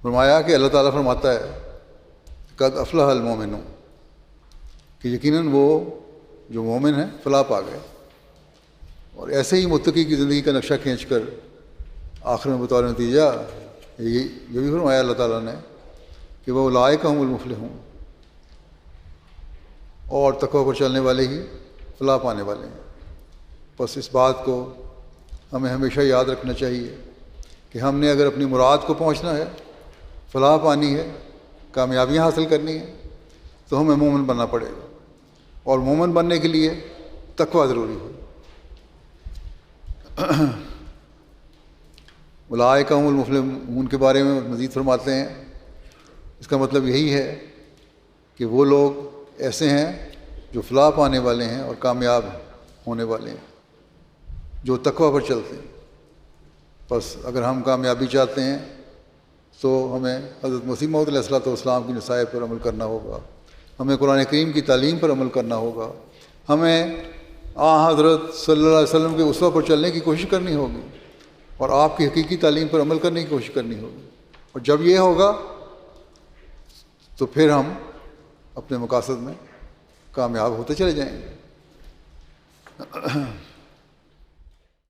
فرمایا کہ اللہ تعالیٰ فرماتا ہے قد افلح المومنون کہ یقیناً وہ جو مومن ہیں فلاح پا گئے. اور ایسے ہی متقی کی زندگی کا نقشہ کھینچ کر آخر میں بطور نتیجہ یہ بھی فرمایا اللہ تعالیٰ نے کہ وہ اولئک هم المفلحون، اور تقوی پر چلنے والے ہی فلاح پانے والے ہیں. بس اس بات کو ہمیں ہمیشہ یاد رکھنا چاہیے کہ ہم نے اگر اپنی مراد کو پہنچنا ہے، فلاح پانی ہے، کامیابیاں حاصل کرنی ہے، تو ہمیں مومن بننا پڑے گا. اور مومن بننے کے لیے تقوی ضروری ہے. اولئک هم المفلحون کے بارے میں مزید فرماتے ہیں اس کا مطلب یہی ہے کہ وہ لوگ ایسے ہیں جو فلاح پانے والے ہیں اور کامیاب ہونے والے ہیں، جو تقوی پر چلتے ہیں. بس اگر ہم کامیابی چاہتے ہیں تو ہمیں حضرت مسیح موعود علیہ السلام کی نصائح پر عمل کرنا ہوگا، ہمیں قرآن کریم کی تعلیم پر عمل کرنا ہوگا، ہمیں حضرت صلی اللہ علیہ وسلم کے اسوہ پر چلنے کی کوشش کرنی ہوگی، اور آپ کی حقیقی تعلیم پر عمل کرنے کی کوشش کرنی ہوگی. اور جب یہ ہوگا تو پھر ہم اپنے مقاصد میں کامیاب ہوتے چلے جائیں گے.